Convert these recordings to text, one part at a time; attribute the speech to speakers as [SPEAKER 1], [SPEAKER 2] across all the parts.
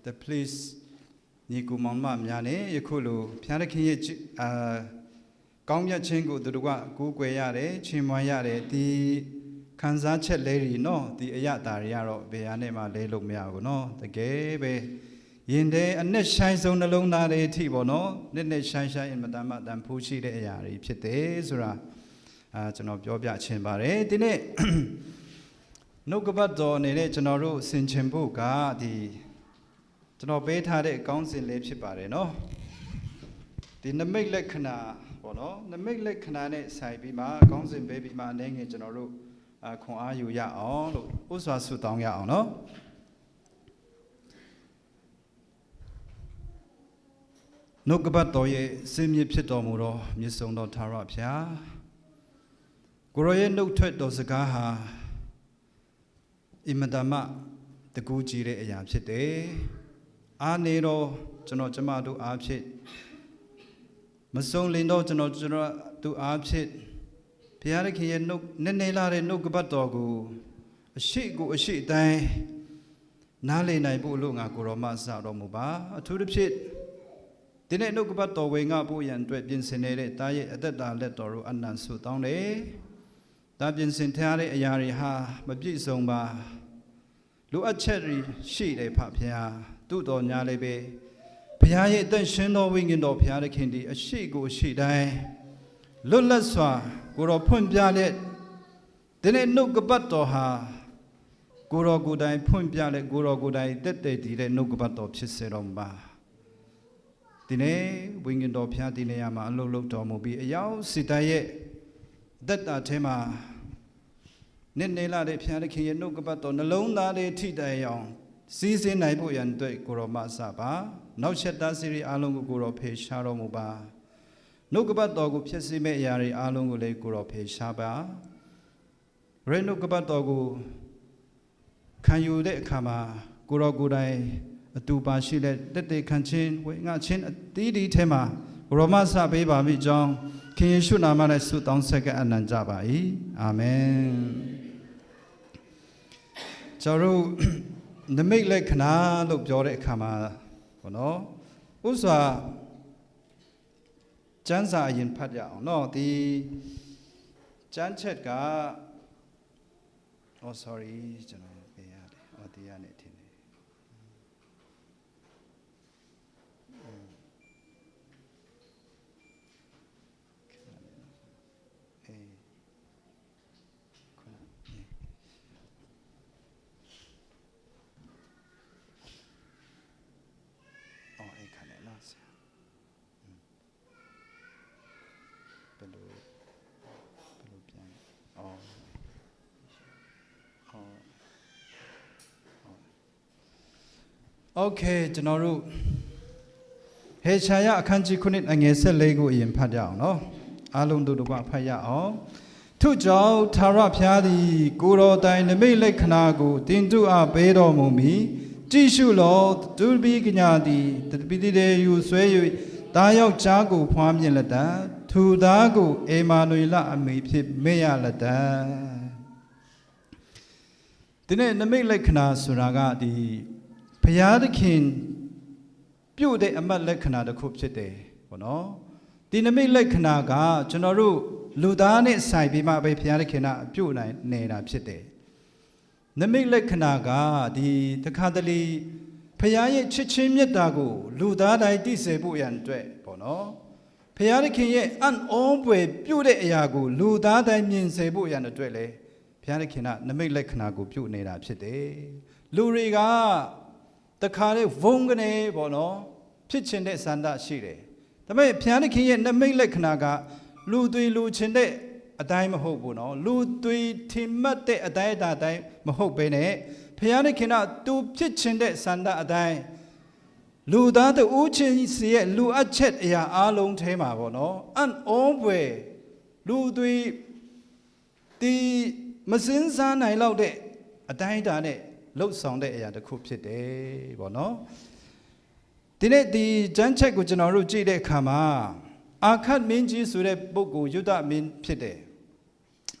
[SPEAKER 1] the police ညီကူမောင်မများနဲ့ယခုလိုဖျားသခင်ရဲ့ကောင်းမြတ်ခြင်းကိုသူတို့ကကိုးကွယ်ရတယ်ချီးမွမ်းရတယ်ဒီခံစားချက်လေးတွေနော်ဒီအရာတာတွေကတော့ဘယ်ဟာနဲ့မှလဲလို့မရဘူးနော်တကယ်ပဲရင်ထဲအနဲ့ဆိုင်ဆုံးနှလုံးသားတွေအထိပေါ့နော်နဲ့ဆိုင်အင်မတန်မှတန်ဖိုးရှိတဲ့အရာတွေဖြစ်တယ်ဆိုတာကျွန်တော်ပြောပြချင်ပါတယ်ဒီနေ့နှုတ်ကပတ်တော်နေတဲ့ကျွန်တော်တို့ဆင်ခြင်ဖို့ကဒီကျွန်တော်ပေးထားတဲ့အကောင်းစဉ်လေးဖြစ်ပါတယ်နော်ဒီနမိတ်လက္ခဏာပေါ့နော်နမိတ်လက္ခဏာနဲ့ဆိုင်ပြီးမှအကောင်းစဉ်ပေးပြီးမှအနေငယ်ကျွန်တော်တို့ခွန်အားယူရအောင်လို့ဥစွာဆုတောင်းရအောင်နော်နှုတ်ကပတ်တော်ရဲ့စင်မြင့်ဖြစ်တော်မူသောမြတ်ဆုံးသောထာဝရဘုရားကိုရောရဲ့နှုတ်ထွက်တော်စကားဟာအင်မတန်မှတကူးကြီးတဲ့အရာဖြစ်တယ်အားနေတော့ကျွန်တော်ကျမတို့အားဖြင့်မဆုံးလင်တော့ကျွန်တော်တို့အားဖြင့်ဘုရားသခင်ရဲ့နှုတ်နေလာတဲ့နှုတ်ကပတ်တော်ကိုအရှိအတိုင်းနားလည်နိုင်ဖို့လို့ငါကိုရောမစတော်မူပါအထူးသဖြင့်ဒီနေ့နှုတ်ကပတ်တော်ဝင်ငါဖို့ရန်အတွက်ပြင်ဆင်နေတဲ့တာရဲ့အသက်တာလက်တော်တို့အနံ့ဆုတောင်းတယ်ဒါပြင်ဆင်ထားတဲ့အရာတွေဟာမပြည့်စုံပါလိုအပ်ချက်တွေရှိတယ်ဖခင်သူ့တော်ညာလေးပဲဘုရားရဲ့အသက်ရှင်တော်ဝိညာဉ်တော်ဘုရားသခင်ဒီအရှိတိုင်းလွတ်လပ်စွာကိုတော်ဖွင့်ပြတဲ့ဒီနေ့နှုတ်ကပတ်တော်ဟာကိုတော်ကိုယ်တိုင်ဖွင့်ပြတဲ့ကိုတော်ကိုယ်တိုင်တက်တည်တည်တဲ့နှုတ်ကပတ်တော်ဖြစ်စေတော်မူပါဒီနေ့ဝိညာဉ်တော်ဘုရားဒီနေရာမှာအလုပ်လုပ်တော်မူပြီးအရောက်စစ်တိုင်းရဲ့သက်တာထဲမှာနေလာတဲ့ဘုရားသခင်ရဲ့နှုတ်ကပတ်တော်နှလုံးသားတွေထိတိုင်အောင်စီးစင်းနိုင်ဖို့ရန်အတွက်ကိုရောမဆပါနောက်ချက်သားစီရီအားလုံးကိုရောဖေရှားတော်မူပါနှုတ်ကပတ်တော်ကိုဖြစ်စေမဲ့အရာတွေအားလုံးကိုလည်းကိုရောဖေရှားပါရဲနှုတ်ကပတ်တော်ကိုခံယူတဲ့အခါမှာကိုရောကိုယ်တိုင်အတူပါရှိတဲ့တက်တဲ့ခံချင်းဝေငါချင်းအသီးဒီထဲမှာကိုရောမဆပေးပါမိကြောင်းခင်ယေရှုနာမနဲ့ဆုတောင်းဆက်ကအနံ့ကြပါ၏အာမင်ကျွန်တော်နမိတ်လက္ခဏာလို့ပြောတဲ့အခါမှာဘောနော်ဥစွာကျမ်းစာအရင်ဖတ်ရအောင်နော်ဒီကျမ်းချက်က sorry ကျွန်တော်ပေးရတယ်ဒီရနေထင်တယ်โอเคကျွန်တော်တို့ဟေရှာယအခန်းကြီး9အငယ်14ကိုအရင်ဖတ်ကြအောင်နော်အားလုံးတို့ကဖတ်ရအောင်ထို့ကြောင့်ထာဝရဘုရားသည်ကိုယ်တော်တိုင်နမိတ်လက္ခဏာကိုတင်တုအားပေးတော်မူမည်ကြည့်ရှုလောသူပိကညာသည်တပိတိတေယူဆွဲ၍တားယောက်ျားကိုဖွားမြင်လက်တံသူသားကိုအေမာနွေလအမိဖြစ်မေ့ရလက်တံဒီနေ့နမိတ်လက္ခဏာဆိုတာကဒီဘုရားသခင်ပြုတ်တဲ့အမတ်လက္ခဏာတစ်ခုဖြစ်တယ်ပေါ့နော်ဒီနမိတ်လက္ခဏာကကျွန်တော်တို့လူသားနဲ့ဆိုင်ပြီးမှပဲဘုရားသခင်ကပြုတ်နိုင်နေတာဖြစ်တယ်နမိတ်လက္ခဏာကဒီတခါတလေဘုရားရဲ့ချစ်ချင်းမြတ်တာကိုလူသားတိုင်းသိစေဖို့ရန်အတွက်ပေါ့နော်ဘုရားသခင်ရဲ့အံ့ဩဖွယ်ပြုတ်တဲ့အရာကိုလူသားတိုင်းမြင်စေဖို့ရန်အတွက်လေဘုရားသခင်ကနမိတ်လက္ခဏာကိုပြုတ်နေတာဖြစ်တယ်လူတွေကတခါလေဝုန်းကနေပေါ့နော်ဖြစ်ချင်တဲ့စန္ဒရှိတယ်ဒါပေမဲ့ဘုရားသခင်ရဲ့နမိတ်လက္ခဏာကလူသွေလူချင်တဲ့အတိုင်းမဟုတ်ဘူးနော်လူသွေထင်မှတ်တဲ့အတိုင်းမဟုတ်ဘဲနဲ့ဘုရားသခင်ကသူဖြစ်ချင်တဲ့စန္ဒအတိုင်းလူသားတူချင်းစီရဲ့လူအပ်ချက်အရာအလုံးထဲမှာပေါ့နော်အံ့ဩဖွယ်လူသွေဒီမစင်းစားနိုင်လောက်တဲ့အတိုင်းတာနဲ့လှုပ်ဆောင်တဲ့အရာတစ်ခုဖြစ်တယ်ပေါ့နော်ဒီနေ့ဒီကျမ်းချက်ကိုကျွန်တော်တို့ကြည့်တဲ့အခါမှာအာခတ်မင်းကြီးဆိုတဲ့ပုဂ္ဂိုလ်ယုဒမင်းဖြစ်တယ်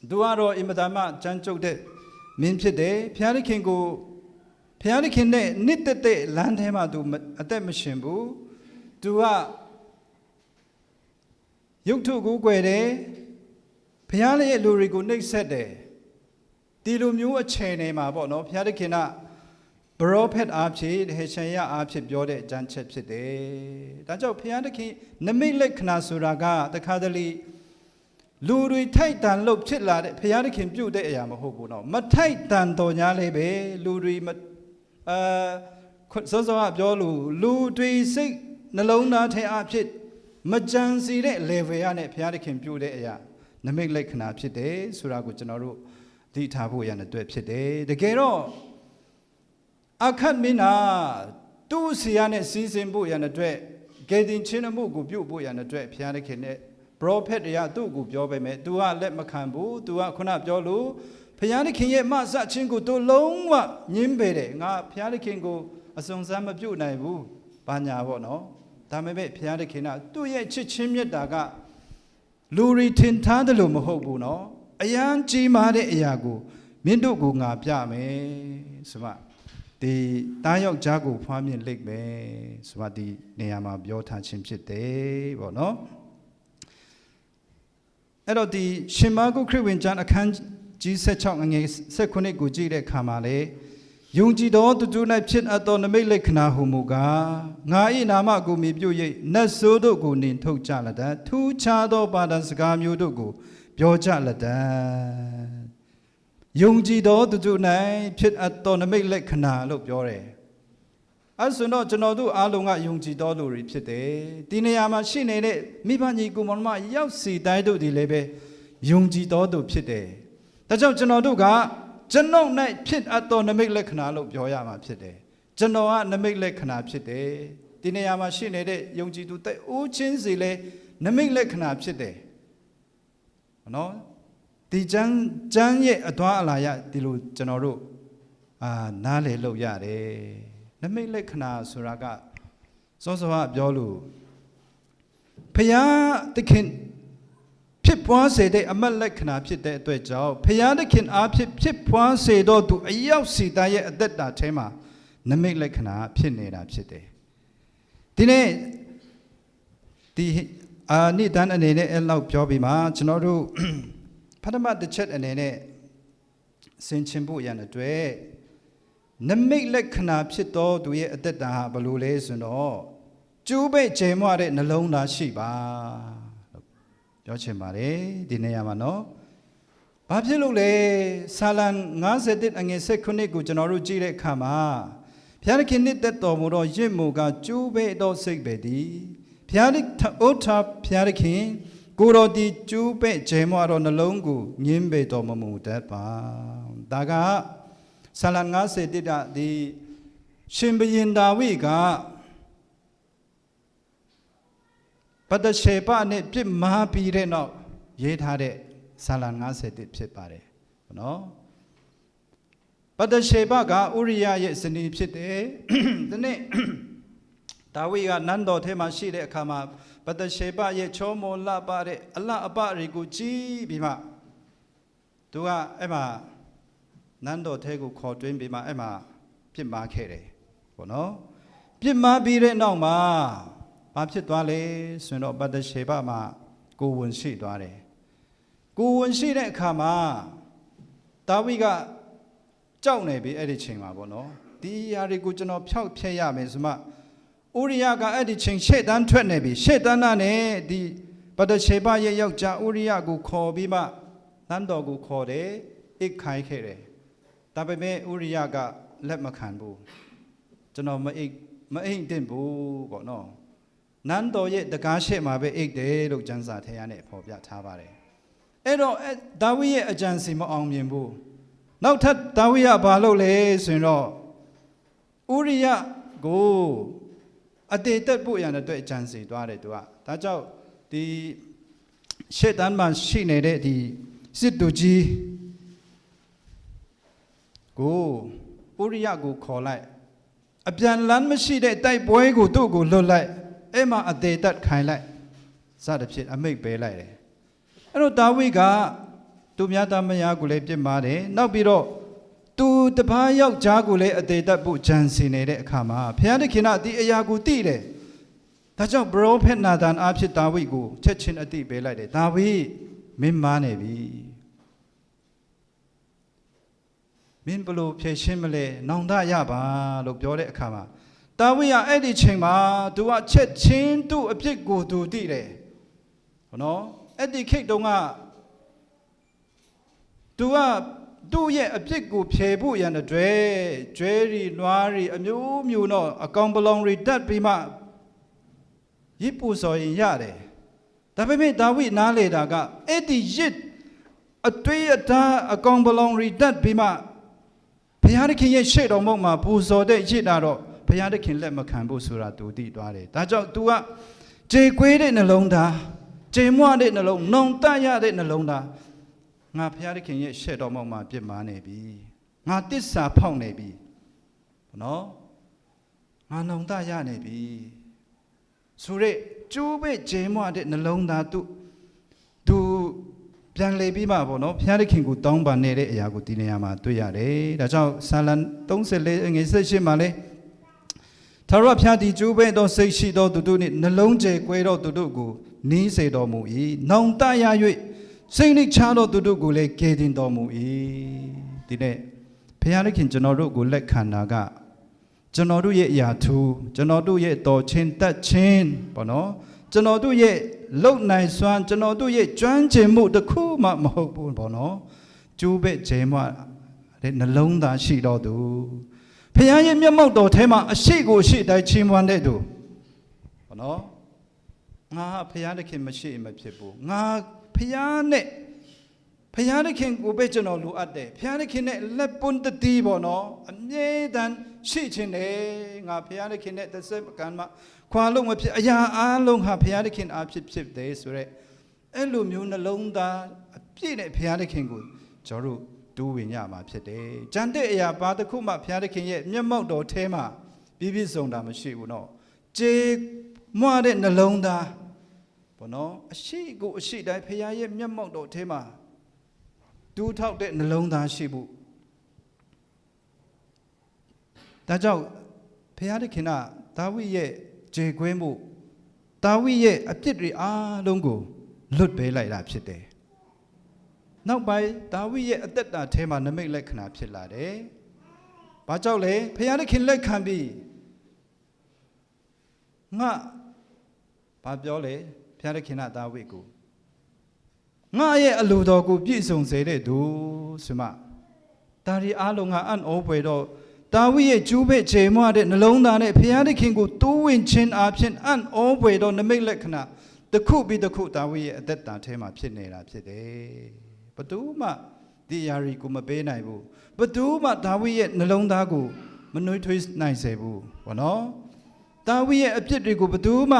[SPEAKER 1] သူကတော့အင်မတန်မှကြမ်းကြုတ်တဲ့မင်းဖြစ်တယ်ဘုရားသခင်ကို ဖျားသခင်နဲ့နှစ်သက်တဲ့လမ်းထဲမှာသူအသက်မရှင်ဘူးသူကရုပ်ထုကိုကွယ်တယ်ဖျားရဲ့လူတွေကိုနှိပ်စက်တယ်ဒီလိုမျိုးအခြေအနေမှာပေါ့နော်ဖျားသခင်ကပရောဖက်အားဖြင့်ဟေရှာယအားဖြင့်ပြောတဲ့အကြံချက်ဖြစ်တယ်ဒါကြောင့်ဖျားသခင်နမိတ်လက္ခဏာဆိုတာကတခါတလေလူတွေထိုက်တန်လို့ဖြစ်လာတဲ့ဖျားသခင်ပြုတ်တဲ့အရာမဟုတ်ဘူးနော်မထိုက်တန်တော်ညာလေးပဲလူတွေစောစောကပြောလို့လူတွေစိတ်နှလုံးသားထဲအဖြစ်မကြံစီတဲ့ level ရနဲ့ဘုရားသခင်ပြုတဲ့အရာနမိတ်လက္ခဏာဖြစ်တယ်ဆိုတာကိုကျွန်တော်တို့သိထားဖို့ရတဲ့အတွက်ဖြစ်တယ်တကယ်တော့အခတ်မင်းနာသူ့စီရနဲ့စီစဉ်ဖို့ရတဲ့အတွက်ဂေဒင်ချင်းမှုကိုပြုတ်ဖို့ရတဲ့အတွက်ဘုရားသခင်နဲ့ prophet တွေကသူ့ကိုပြောပေမဲ့ तू ကလက်မခံဘူး तू ကခုနပြောလို့ဘုရားသခင်ရဲ့မဆချင်းကို तू လုံးဝညှင်းပယ်တယ်ငါဘုရားသခင်ကိုအစုံစမ်းမပြုတ်နိုင်ဘူးဘာညာပေါ့နော်ဒါပေမဲ့ဘုရားသခင်ကသူ့ရဲ့ချစ်ချင်းမြတ်တာကလူရီထင်ထားတယ်လို့မဟုတ်ဘူးနော်အယံကြီးမားတဲ့အရာကိုမင်းတို့ကိုငါပြမယ်ဆိုမှဒီတားယောက်ျားကိုဖွားမြင်လိမ့်မယ်ဆိုမှဒီနေရာမှာပြောထားခြင်းဖြစ်တယ်ပေါ့နော်အဲ့တော့ဒီရှင်မာကုခရစ်ဝင်ကျမ်းအခန်းကြီး16ငွေ19ကိုကြည့်တဲ့အခါမှာလေယုံကြည်သောသူတို့၌ဖြစ်အပ်သောနမိတ်လက္ခဏာဟုမူကားငါ၏နာမကိုမြည်ပြု၍နတ်ဆိုးတို့ကိုနှင်ထုတ်ကြလက်တံထူးခြားသောပါဒံစကားမျိုးတို့ကိုပြောကြလက်တံယုံကြည်သောသူတို့၌ဖြစ်အပ်သောနမိတ်လက္ခဏာလို့ပြောတယ်အဲဆိုတော့ကျွန်တော်တို့အားလုံးကယုံကြည်သောလူတွေဖြစ်တယ်ဒီနေရာမှာရှိနေတဲ့မိဘညီကိုမောင်မရောက်စီတိုင်းတို့ဒီလည်းပဲယုံကြည်သောသူဖြစ်တယ်ဒါကြောင့်ကျွန်တော်တို့ကကျွန်ုပ်၌ဖြစ်အပ်သောနမိတ်လက္ခဏာလို့ပြောရမှာဖြစ်တယ်ကျွန်တော်ကနမိတ်လက္ခဏာဖြစ်တယ်ဒီနေရာမှာရှိနေတဲ့ယုံကြည်သူတဲ့အိုးချင်းစီလဲနမိတ်လက္ခဏာဖြစ်တယ်နော်ဒီကျမ်းရဲ့အသွားအလာရဒီလိုကျွန်တော်တို့နားလေလို့ရတယ်နမိတ်လက္ခဏာဆိုတာကစောစောကပြောလို့ဖယားသခင်ဖြစ်ပွားစေတဲ့အမတ်လက္ခဏာဖြစ်တဲ့အတွက်ကြောင့်ဖယားသခင်အားဖြင့်ဖြစ်ပွားစေတော့သူအရောက်စီတိုင်းရဲ့အသက်တာထဲမှာနမိတ်လက္ခဏာဖြစ်နေတာဖြစ်တယ်ဒီနေ့ဒီနေ့တန်းအနေနဲ့အဲ့လောက်ပြောပြီးမှကျွန်တော်တို့ပထမတစ်ချက်အနေနဲ့ဆင်ခြင်ဖို့ရတဲ့အတွက်နမိတ်လက္ခဏာဖြစ်သောသူရဲ့အသက်တာဟာဘယ်လိုလဲဆိုတော့ကျိုးပဲ့ကျဲမွတဲ့နှလုံးသားရှိပါလို့ပြောချင်ပါတယ်ဒီနေရာမှာနော်ဘာဖြစ်လို့လဲဆာလံ51အငယ်19ကိုကျွန်တော်တို့ကြည့်တဲ့အခါမှာဘုရားခင်နှစ်သက်တော်မူသောရစ်မှုကကျိုးပဲ့သောစိတ်ပဲဒီဘုရားအိုထာဘုရားခင်ကိုတော်ဒီကျိုးပဲ့ကျဲမွသောနှလုံးကိုညှင်းပယ်တော်မမူတတ်ပါဒါကဆာလံ51ကဒီရှင်ဘုရင်ဒါဝိကပတရှေပနဲ့ပြစ်မှားပြီးတဲ့နောက်ရေးထားတဲ့ဆာလံ51ဖြစ်ပါတယ်နော်ပတရှေပကဥရိယရဲ့ဇနီးဖြစ်တယ်ဒီနေ့ဒါဝိကနန်းတော်ထဲမှာရှိတဲ့အခါမှာပတရှေပရဲ့ချောမောလှပတဲ့အလှအပတွေကိုကြည့်ပြီးမှသူကအဲ့မှာနန်းတော်ထဲကိုခေါ်တွင်းပြီးမှအဲ့မှာပြစ်မှားခဲ့တယ်ပေါ့နော်ပြစ်မှားပြီးတဲ့နောက်မှာဘာဖြစ်သွားလဲဆိုတော့ပတရှေပမှာကိုဝင်ရှိသွားတယ်ကိုဝင်ရှိတဲ့အခါမှာဒါဝိကကြောက်နေပြီအဲ့ဒီချိန်မှာပေါ့နော်ဒီຢာတွေကိုကျွန်တော်ဖျောက်ဖျက်ရမယ်ဆိုမှဥရိယကအဲ့ဒီချိန်ရှေ့တန်းထွက်နေပြီရှေ့တန်းနဲ့ဒီပတရှေပရဲ့ယောက်ျားဥရိယကိုခေါ်ပြီးမှနန်းတော်ကိုခေါ်တယ်အိတ်ခိုင်းခဲ့တယ်ဒါပေမဲ့ဥရိယကလက်မခံဘူးကျွန်တော်မအိတ်တင်ဘူးပေါ့နော်နန်းတော်ရဲ့တကားရှေ့မှာပဲအိတ်တယ်လို့ကျမ်းစာထဲကနေဖော်ပြထားပါတယ်အဲ့တော့ဒါဝိရဲ့အကြံစီမအောင်မြင်ဘူးနောက်ထပ်ဒါဝိကဘာလုပ်လဲဆိုရင်တော့ဥရိယကိုအတေတက်ဖို့ရတဲ့အတွက်အကြံစီသွားတယ်သူကဒါကြောင့်ဒီရှေ့တန်းမှာရှိနေတဲ့ဒီစစ်တူကြီးကိုဥရိယကိုခေါ်လိုက်အပြန်လန်းမရှိတဲ့တိုက်ပွဲကိုသူ့ကိုလွတ်လိုက်အဲ့မှာအသေးတက်ခိုင်းလိုက်စသဖြင့်အမိတ်ပေးလိုက်တယ်အဲ့တော့ဒါဝိကသူများသားမယားကိုလည်းပြစ်မှားတယ်နောက်ပြီးတော့ သူတပားယောက်ျားကိုလည်းအသေးသက်ဖို့ကြံစည်နေတဲ့အခါမှာဘုရားသခင်ကဒီအရာကိုသိတယ်ဒါကြောင့်ပရောဖက်နာသန်အားဖြင့်ဒါဝိဒ်ကိုချက်ချင်းအသိပေးလိုက်တယ်ဒါဝိဒ်မင်းမားနေပြီမင်းဘလို့ဖြည့်ရှင်းမလဲနောင်တရပါလို့ပြောတဲ့အခါမှာဒါဝိဒ်ကအဲ့ဒီချိန်မှာသူကချက်ချင်းသူ့အပြစ်ကိုသူသိတယ်ဟောနော်အဲ့ဒီခေတ်တုန်းကသူကသူ့ရဲ့အပြစ်ကိုဖြေဖို့ရန်အတွက်ကျွဲရီနွားရီအမျိုးမျိုးတော့အကောင်ပလောင်ရီတတ်ပြီးမှရစ်ပူစော်ရင်ရတယ်ဒါပေမဲ့ဒါဝိဒ်နားလေတာကအဲ့ဒီရစ်အတွေ့အတာအကောင်ပလောင်ရီတတ်ပြီးမှဘုရားသခင်ရဲ့ရှေ့တော်မုံမှာပူဇော်တဲ့ရစ်တာတော့ဘုရားသခင်လက်မခံဘူးဆိုတာသူသိသွားတယ်ဒါကြောင့် तू ကကြေကွေးတဲ့နှလုံးသားကြေမွတဲ့နှလုံးနှုံတရတဲ့နှလုံးသားငါဘုရားသခင်ရဲ့ရှေ့တော်မှာပြစ်မှားနေပြီငါတစ္ဆာဖောက်နေပြီနော်ငါနှုံတရနေပြီဆိုရက်ကျိုးပဲဂျင်းမွတဲ့နှလုံးသားသူပြန်လေပြီးမှပေါ့နော်ဘုရားသခင်ကိုတောင်းပန်နေတဲ့အရာကိုဒီနေရာမှာတွေ့ရတယ်ဒါကြောင့်ဆာလံ34ငွေ18မှာလဲထာဝရဘုရားသည်ကျိုးပဲသောစိတ်ရှိသောသူတို့နှင့်နှလုံးကျဲကွဲသောသူတို့ကိုနီးစေတော်မူ၏နှောင်တရ၍စိတ်နှိချသောသူတို့ကိုလည်းကယ်တင်တော်မူ၏ဒီနေ့ဘုရားသခင်ကျွန်တော်တို့ကိုလက်ခံတာကကျွန်တော်တို့ရဲ့အရာထူးကျွန်တော်တို့ရဲ့တော်ချင်းတတ်ချင်းပေါ့နော်ကျွန်တော်တို့ရဲ့လုံနိုင်စွမ်းကျွန်တော်တို့ရဲ့ကျွမ်းကျင်မှုတစ်ခုမှမဟုတ်ဘူးပေါ့နော်ကျိုးပဲဂျဲမတဲ့နှလုံးသားရှိတော်သူဘုရားရဲ့မျက်မှောက်တော်ထဲမှာအရှိကိုအရှိတိုင်းချီးမွမ်းတဲ့သူပေါ့နော်ငါဘုရားသခင်မရှိမဖြစ်ဘူးငါဘုရားနဲ့ဘုရားသခင်ကိုပဲကျွန်တော်လိုအပ်တယ်ဘုရားသခင်နဲ့လက်ပွန်းတတိပေါ့နော်အမြဲတမ်းရှိခြင်းတယ်ငါဘုရားသခင်နဲ့တစ်စက္ကန့်မှခွာလို့မဖြစ်အရာအားလုံးဟာဘုရားသခင်အားဖြစ်တယ်ဆိုရက်အဲ့လိုမျိုးနှလုံးသားအပြည့်နဲ့ဘုရားသခင်ကိုကျွန်တော်တို့တူးဝင်ရမှာဖြစ်တယ်။ကြံတဲ့အရာဘာတစ်ခုမှဘုရားသခင်ရဲ့မျက်မှောက်တော်ထဲမှာပြည့်ပြည့်စုံတာမရှိဘူးနော်။ကြေမွတဲ့နှလုံးသားဘောနော်အရှိကိုအရှိတိုင်းဘုရားရဲ့မျက်မှောက်တော်ထဲမှာတူးထောက်တဲ့နှလုံးသားရှိဖို့ဒါကြောင့်ဘုရားသခင်ကဒါဝိဒ်ရဲ့ကြေကွင်းမှုဒါဝိဒ်ရဲ့အပြစ်တွေအားလုံးကိုလွတ်ပေးလိုက်တာဖြစ်တယ်နောက်ပိုင်းဒါဝိဒ်ရဲ့အသက်တာထဲမှာနမိတ်လက္ခဏာဖြစ်လာတယ်ဘာကြောင့်လဲဘုရားသခင်လက်ခံပြီးငါဘာပြောလဲဘုရားသခင်ကဒါဝိဒ်ကိုငါရဲ့အလိုတော်ကိုပြည့်စုံစေတဲ့သူဆိုမှဒါရီအားလုံးကအံ့ဩဖွယ်တော့ဒါဝိဒ်ရဲ့ကျူးပဲ့ခြေမွတဲ့နှလုံးသားနဲ့ဘုရားသခင်ကိုတိုးဝင်ခြင်းအပြင်အံ့ဩဖွယ်တော့နမိတ်လက္ခဏာတစ်ခုပြီးတစ်ခုဒါဝိဒ်ရဲ့အသက်တာထဲမှာဖြစ်နေတာဖြစ်တယ်ဘသူမှဒီယာရီကိုမပေးနိုင်ဘူးဘသူမှဒါဝိဒ်ရဲ့နှလုံးသားကိုမနှွေးထွေးနိုင်စေဘူးဘောနော်ဒါဝိဒ်ရဲ့အပြစ်တွေကိုဘသူမှ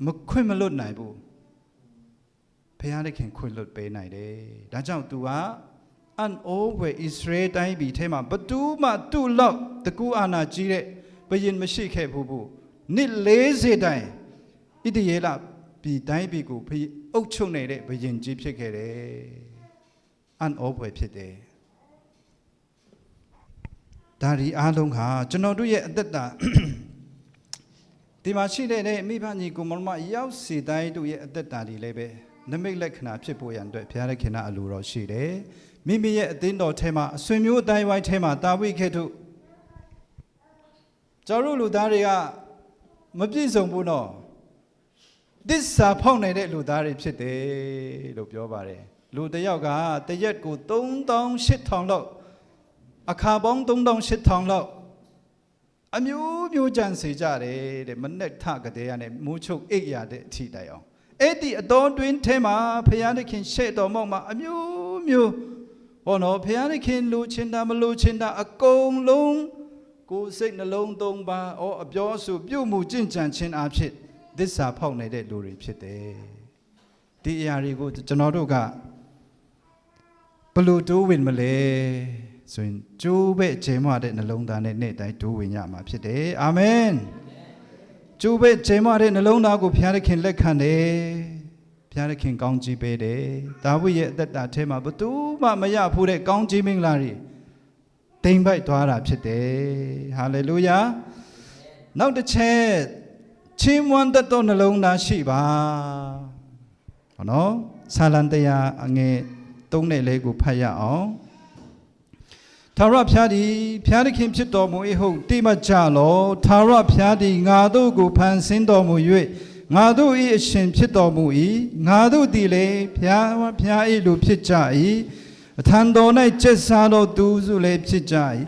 [SPEAKER 1] မခွင့်မလွတ်နိုင်ဘူးဘုရားသခင်ခွင့်လွတ်ပေးနိုင်တယ်ဒါကြောင့်သူကအန်အိုးဝဲဣသရေလတိုင်းပြည်ထဲမှာဘသူမှသူ့လောက်တကူအာနာကြီးတဲ့ဘုရင်မရှိခဲ့ဘူးနှစ်40တိုင်ဣသရေလပြည်တိုင်းပြည်ကိုအုပ်ချုပ်နေတဲ့ဘုရင်ကြီးဖြစ်ခဲ့တယ်အန်အိုးဝဲဖြစ်တယ်ဒါဒီအားလုံးဟာကျွန်တော်တို့ရဲ့အသက်တာဒီမှာရှိတဲ့မိဘညီကိုမောင်မရောက်စီတိုင်းတို့ရဲ့အသက်တာတွေလည်းပဲနမိတ်လက္ခဏာဖြစ်ပေါ်ရန်အတွက်ဘုရားသခင်ကအလိုတော်ရှိတယ်မိမိရဲ့အသင်းတော်ထဲမှာအဆွေမျိုးအတိုင်းဝိုင်းထဲမှာတာဝိခေတုကျွန်တော်လူသားတွေကမပြည့်စုံဘူးနော်သစ္စာဖောက်နေတဲ့လူသားတွေဖြစ်တယ်လို့ပြောပါတယ်လူတစ်ယောက်ကတရက်ကို3800လောက်အခါပေါင်း3800လောက်အမျိုးမျိုးကြံစေကြတယ်တဲ့မနဲ့ထကတဲ့ကနေမိုးချုပ်အိတ်ရတဲ့အထိတိုင်အောင်အဲ့ဒီအတော်တွင်ထဲမှာဘုရားသခင်ရှေ့တော်မောက်မှာအမျိုးမျိုးဟောနော်ဘုရားသခင်လူချင်းတာမလူချင်းတာအကုန်လုံးကိုယ်စိတ်နှလုံးသုံးပါအပြောအဆိုပြုမှုကျင့်ကြံခြင်းအဖြစ်သစ္စာဖောက်နေတဲ့လူတွေဖြစ်တယ်ဒီအရာတွေကိုကျွန်တော်တို့ကဘလို့တိုးဝင်မလဲဆိုရင်ကျိုးပဲ့ခြေမွတဲ့နှလုံးသားနဲ့နေ့တိုင်းတိုးဝင်ရမှာဖြစ်တယ်အာမင်ကျိုးပဲ့ခြေမွတဲ့နှလုံးသားကိုဘုရားသခင်လက်ခံတယ်ဘုရားသခင်ကောင်းချီးပေးတယ်ဒါဝိဒ်ရဲ့အသက်တာထဲမှာဘသူမှမရဘူးတဲ့ကောင်းချီးမင်္ဂလာတွေတ တိမ်ပိုက်သွားတာဖြစ်တယ်ဟာလေလုယာနောက်တစ်ချက်ချီးမွမ်းတတ်သောနှလုံးသားရှိပါဟောနော်ဆာလံတရားအငယ်3နဲ့4ကိုဖတ်ရအောင်ထာဝရဘုရားသည်ဘုရားသခင်ဖြစ်တော်မူ၏ဟုတိမကြလောထာဝရဘုရားသည်ငါတို့ကိုဖန်ဆင်းတော်မူ၍ငါတို့၏အရှင်ဖြစ်တော်မူ၏ငါတို့သည်လည်းဘုရား၏လူဖြစ်ကြ၏အထံတော်၌ကျက်စားတော်သူစုလည်းဖြစ်ကြ၏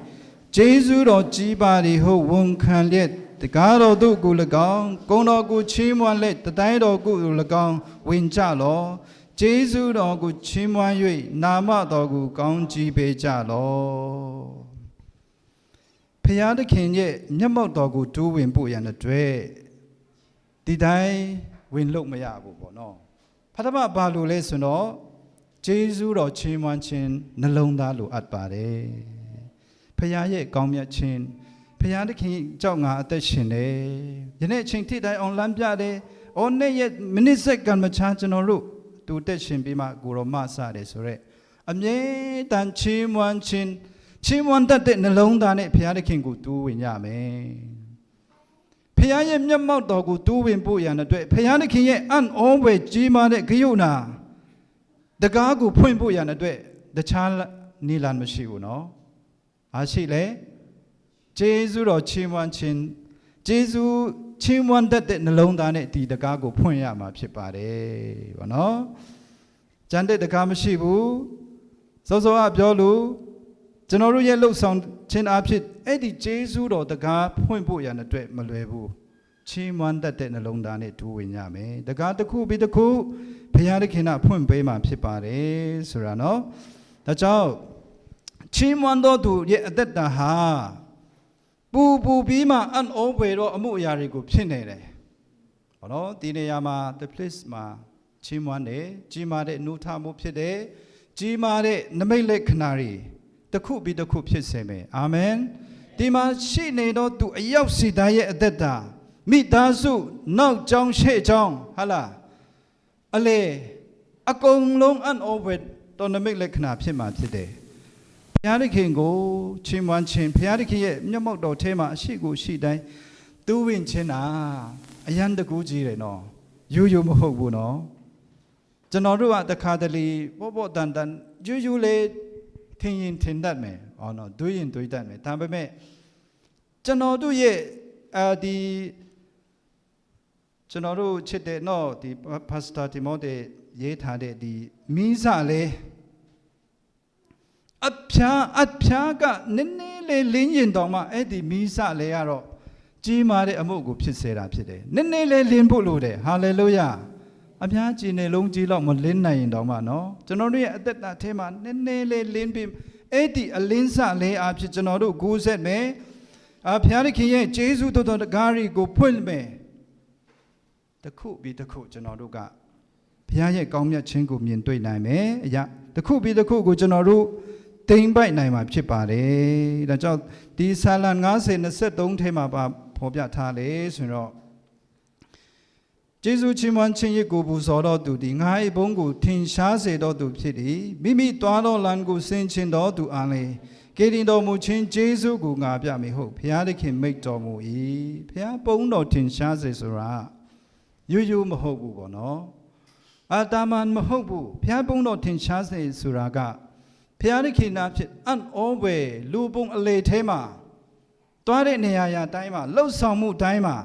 [SPEAKER 1] ကျေးဇူးတော်ကြီးပါသည်ဟုဝန်ခံလျက်တကားတော်တို့ကို၎င်းဂုဏ်တော်ကိုချီးမွမ်းလက်တတိုင်းတော်ကို၎င်းဝင်ကြလောကျေးဇူးတော်ကိုချီးမွမ်း၍နာမတော်ကိုကောင်းကြီးပေးကြလောဖျားသခင်ရဲ့မျက်မှောက်တော်ကိုတိုးဝင်ဖို့ရန်အတွက်ဒီတိုင်းဝင်လို့မရဘူးပေါ့နော်ပထမဘာလို့လဲဆိုတော့ကျေးဇူးတော်ချီးမွမ်းခြင်းနှလုံးသားလိုအပ်ပါတယ်ဖျားရဲ့ကောင်းမြတ်ခြင်းဖျားသခင်ကြောင့်ငါအသက်ရှင်တယ်ယနေ့အချိန်ထိတိုင်းအောင်လမ်းပြတယ်။အော်နေ့ရက်မိနစ်စက္ကန့်မချာကျွန်တော်တို့တူတက်ရှင်ပြီးမှကိုရောမဆတယ်ဆိုရက်အမြဲတမ်းချီးမွမ်းခြင်းချီးမွမ်းတတ်တဲ့နှလုံးသားနဲ့ဘုရားသခင်ကိုတူးဝင်ရမယ်ဘုရားရဲ့မျက်မှောက်တော်ကိုတူးဝင်ဖို့ရန်အတွက်ဘုရားသခင်ရဲ့အံ့ဩဖွယ်ကြီးမားတဲ့ဂရုဏာတကားကိုဖွင့်ဖို့ရန်အတွက်တခြားနီလန်မရှိဘူးနော်အားရှိလေကျေးဇူးတော်ချီးမွမ်းခြင်းကျေးဇူးချီးမွမ်းတတ်တဲ့နှလုံးသားနဲ့ဒီတကားကိုဖွင့်ရမှာဖြစ်ပါတယ်ဗောနော်ကျန်တဲ့တကားမရှိဘူးစောစောကပြောလို့ကျွန်တော်တို့ရဲ့လှုပ်ဆောင်ခြင်းအဖြစ်အဲ့ဒီကျေးဇူးတော်တကားဖွင့်ဖို့ရတဲ့အတွက်မလွယ်ဘူးချီးမွမ်းတတ်တဲ့နှလုံးသားနဲ့တူဝင်ရမယ်တကားတစ်ခုပြီးတစ်ခုဘုရားသခင်ကဖွင့်ပေးမှာဖြစ်ပါတယ်ဆိုတာနော်ဒါကြောင့်ချီးမွမ်းတော်သူရဲ့အသက်တာဟာပူပြီးမှအံ့ဩဖွယ်တော့အမှုအရာတွေကိုဖြစ်နေတယ်ဟောနော်ဒီနေရာမှာ the place မှာချီးမွမ်းတယ်ကြီးမားတဲ့နှုတ်ထမှုဖြစ်တယ်ကြီးမားတဲ့နမိတ်လက္ခဏာတွေတစ်ခုပြီးတစ်ခုဖြစ်စေမယ်အာမင်ဒီမှာရှိနေတော့သူအရောက်စီသားရဲ့အသက်တာမိသားစုနောက်ကြောင်းရှေ့ကြောင်းဟာလားအလေအကုန်လုံးအံ့ဩဖွယ်တော်နမိတ်လက္ခဏာဖြစ်မှာဖြစ်တယ်ဘုရားသခင်ကိုချီးမွမ်းခြင်းဘုရားသခင်ရဲ့မျက်မှောက်တော်ထဲမှာအရှိကိုရှိတိုင်းသူ့ဝင်ခြင်းတာအယံတကူကြီးတယ်နော်ရိုးမဟုတ်ဘူးနော်ကျွန်တော်တို့ကတခါတလေပေါ့တန်ရိုးလေးထင်ရင်ထင်တတ်မယ်ဟောနော်တွေးရင်တွေးတတ်မယ်ဒါပေမဲ့ကျွန်တော်တို့ရဲ့ဒီကျွန်တော်တို့ချစ်တဲ့နော်ဒီပါစတာတီမိုတေရေးထားတဲ့ဒီမိစလေးအဖျားကနည်းနည်းလေးလင်းရင်တောင်မှအဲ့ဒီမိစလေးကတော့ကြီးမားတဲ့အမှုကိုဖြစ်စေတာဖြစ်တယ်နည်းနည်းလေးလင်းဖို့လိုတယ်ဟာလေလုယာအများကြီးနေလုံးကြီးလောက်မလင်းနိုင်ရင်တောင်မှနော်ကျွန်တော်တို့ရဲ့အသက်တာထဲမှာနည်းနည်းလေးလင်းပြီးအဲ့ဒီအလင်းစလေးအဖြစ်ကျွန်တော်တို့ကိုးဆက်မယ်ဘုရားသခင်ရဲ့ကျေးဇူးတော်တကားတွေကိုဖွင့်မယ်တစ်ခုပြီးတစ်ခုကျွန်တော်တို့ကဘုရားရဲ့ကောင်းမြတ်ခြင်းကိုမြင်တွေ့နိုင်မယ်အရာတစ်ခုပြီးတစ်ခုကိုကျွန်တော်တို့တိမ်ပိုက်နိုင်မှာဖြစ်ပါတယ်ဒါကြောင့်ဒီဆာလံ90:23ထဲမှာဖော်ပြထားလေဆိုတော့ကျေးဇူးချီးမွမ်းခြင်းရကိုပူဇော်တော်သူသည်ငါ၏ဘုန်းကိုထင်ရှားစေတော်သူဖြစ်သည်မိမိသွားသောလမ်းကိုဆင်ခြင်တော်သူအားလည်းကယ်တင်တော်မူခြင်းကျေးဇူးကိုငါပြမိဟုတ်ဘုရားသခင်မိတ်တော်မူ၏ဘုရားဘုန်းတော်ထင်ရှားစေဆိုတာရိုးမဟုတ်ဘူးပေါ့နော်အာတာမန်မဟုတ်ဘူးဘုရားဘုန်းတော်ထင်ရှားစေဆိုတာကဘုရားသခင်နာဖြစ်အံ့ဩဖွယ်လူပုံအလေထဲမှာတွားတဲ့နေရာရာတိုင်းမှာလှုပ်ဆောင်မှုတိုင်းမှာ